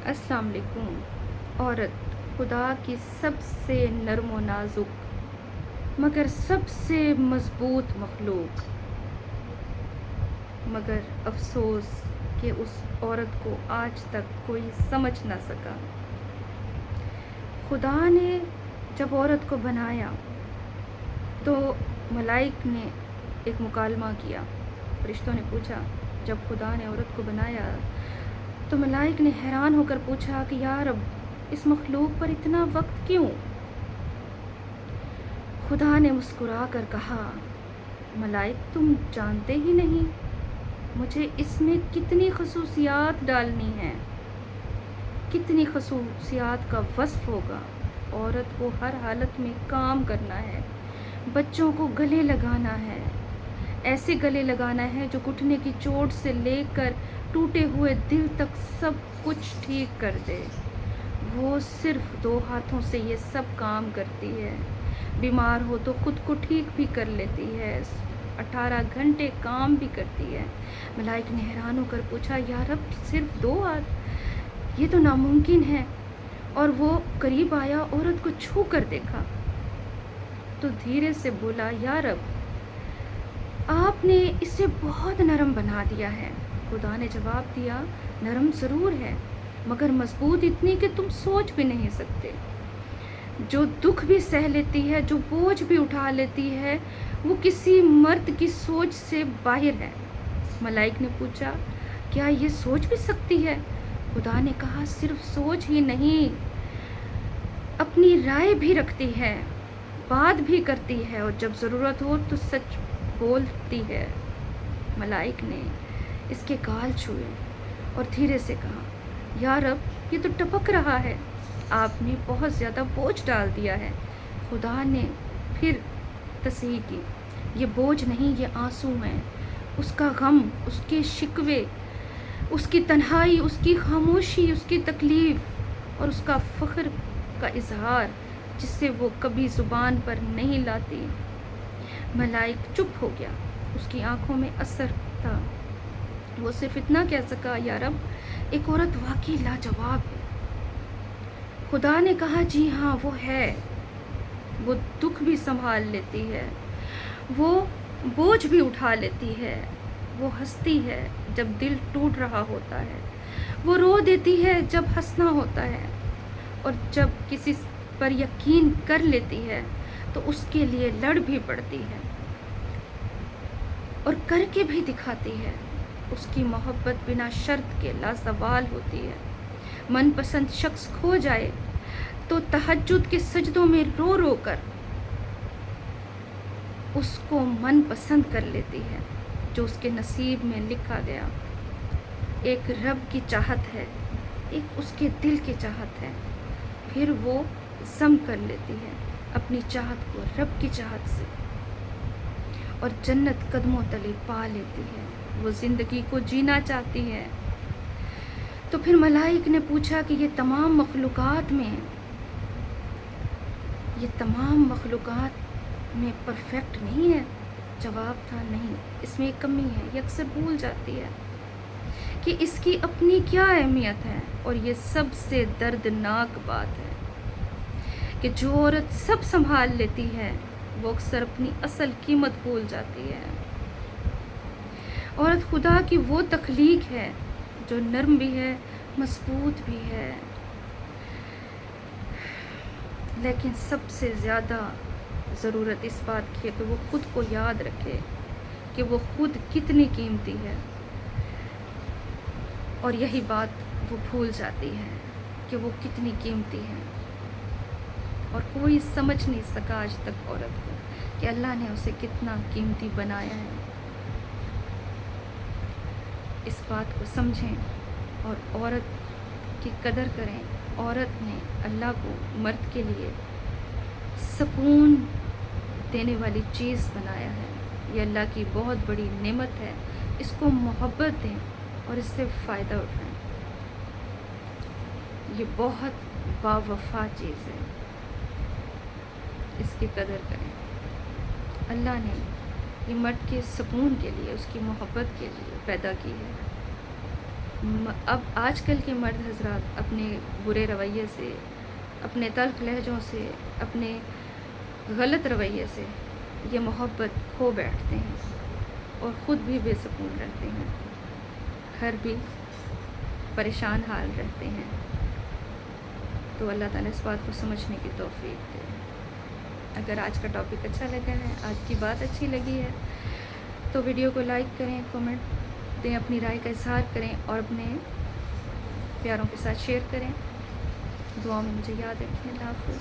السلام علیکم۔ عورت خدا کی سب سے نرم و نازک مگر سب سے مضبوط مخلوق، مگر افسوس کہ اس عورت کو آج تک کوئی سمجھ نہ سکا۔ خدا نے جب عورت کو بنایا تو ملائک نے ایک مکالمہ کیا۔ فرشتوں نے پوچھا، جب خدا نے عورت کو بنایا تو ملائک نے حیران ہو کر پوچھا کہ یا رب، اس مخلوق پر اتنا وقت کیوں؟ خدا نے مسکرا کر کہا، ملائک تم جانتے ہی نہیں مجھے اس میں کتنی خصوصیات ڈالنی ہیں، کتنی خصوصیات کا وصف ہوگا۔ عورت کو ہر حالت میں کام کرنا ہے، بچوں کو گلے لگانا ہے، ایسے گلے لگانا ہے جو گھٹنے کی چوٹ سے لے کر ٹوٹے ہوئے دل تک سب کچھ ٹھیک کر دے۔ وہ صرف 2 ہاتھوں سے یہ سب کام کرتی ہے، بیمار ہو تو خود کو ٹھیک بھی کر لیتی ہے، 18 گھنٹے کام بھی کرتی ہے۔ ملائک نے حیران ہو کر پوچھا، یا رب صرف 2 ہاتھ؟ یہ تو ناممکن ہے۔ اور وہ قریب آیا، عورت کو چھو کر دیکھا تو دھیرے سے بولا، یا رب آپ نے اسے بہت نرم بنا دیا ہے۔ خدا نے جواب دیا، نرم ضرور ہے مگر مضبوط اتنی کہ تم سوچ بھی نہیں سکتے۔ جو دکھ بھی سہ لیتی ہے، جو بوجھ بھی اٹھا لیتی ہے، وہ کسی مرد کی سوچ سے باہر ہے۔ ملائک نے پوچھا، کیا یہ سوچ بھی سکتی ہے؟ خدا نے کہا، صرف سوچ ہی نہیں، اپنی رائے بھی رکھتی ہے، بات بھی کرتی ہے، اور جب ضرورت ہو تو سچ بولتی ہے۔ ملائک نے اس کے گال چھوئے اور دھیرے سے کہا، یا رب یہ تو ٹپک رہا ہے، آپ نے بہت زیادہ بوجھ ڈال دیا ہے۔ خدا نے پھر تصحیح کی، یہ بوجھ نہیں، یہ آنسو ہیں، اس کا غم، اس کے شکوے، اس کی تنہائی، اس کی خاموشی، اس کی تکلیف اور اس کا فخر کا اظہار جس سے وہ کبھی زبان پر نہیں لاتی۔ ملائک چپ ہو گیا، اس کی آنکھوں میں اثر تھا۔ وہ صرف اتنا کہہ سکا، یا رب ایک عورت واقعی لاجواب ہے۔ خدا نے کہا، جی ہاں وہ ہے، وہ دکھ بھی سنبھال لیتی ہے، وہ بوجھ بھی اٹھا لیتی ہے، وہ ہنستی ہے جب دل ٹوٹ رہا ہوتا ہے، وہ رو دیتی ہے جب ہنسنا ہوتا ہے، اور جب کسی پر یقین کر لیتی ہے تو اس کے لیے لڑ بھی پڑتی ہے اور کر کے بھی دکھاتی ہے۔ اس کی محبت بنا شرط کے لازوال ہوتی ہے۔ من پسند شخص کھو جائے تو تہجد کے سجدوں میں رو رو کر اس کو من پسند کر لیتی ہے جو اس کے نصیب میں لکھا گیا۔ ایک رب کی چاہت ہے، ایک اس کے دل کی چاہت ہے، پھر وہ ضم کر لیتی ہے اپنی چاہت کو رب کی چاہت سے اور جنت قدموں تلے پا لیتی ہے۔ وہ زندگی کو جینا چاہتی ہے۔ تو پھر ملائک نے پوچھا کہ یہ تمام مخلوقات میں پرفیکٹ نہیں ہے؟ جواب تھا، نہیں، اس میں ایک کمی ہے، یہ اکثر بھول جاتی ہے کہ اس کی اپنی کیا اہمیت ہے۔ اور یہ سب سے دردناک بات ہے کہ جو عورت سب سنبھال لیتی ہے وہ اکثر اپنی اصل قیمت بھول جاتی ہے۔ عورت خدا کی وہ تخلیق ہے جو نرم بھی ہے، مضبوط بھی ہے، لیکن سب سے زیادہ ضرورت اس بات کی ہے کہ وہ خود کو یاد رکھے کہ وہ خود کتنی قیمتی ہے، اور یہی بات وہ بھول جاتی ہے کہ وہ کتنی قیمتی ہے۔ اور کوئی سمجھ نہیں سکا آج تک عورت کو کہ اللہ نے اسے کتنا قیمتی بنایا ہے۔ اس بات کو سمجھیں اور عورت کی قدر کریں۔ عورت نے اللہ کو مرد کے لیے سکون دینے والی چیز بنایا ہے۔ یہ اللہ کی بہت بڑی نعمت ہے، اس کو محبت دیں اور اس سے فائدہ اٹھائیں۔ یہ بہت باوفا چیز ہے، اس کی قدر کریں۔ اللہ نے یہ مرد کے سکون کے لیے، اس کی محبت کے لیے پیدا کی ہے۔ اب آج کل کے مرد حضرات اپنے برے رویے سے، اپنے تلخ لہجوں سے، اپنے غلط رویے سے یہ محبت کھو بیٹھتے ہیں اور خود بھی بے سکون رہتے ہیں، گھر بھی پریشان حال رہتے ہیں۔ تو اللہ تعالیٰ اس بات کو سمجھنے کی توفیق دے۔ اگر آج کا ٹاپک اچھا لگا ہے، آج کی بات اچھی لگی ہے، تو ویڈیو کو لائک کریں، کمنٹ دیں، اپنی رائے کا اظہار کریں اور اپنے پیاروں کے ساتھ شیئر کریں۔ دعاؤں میں مجھے یاد رکھیں۔ اللہ حافظ۔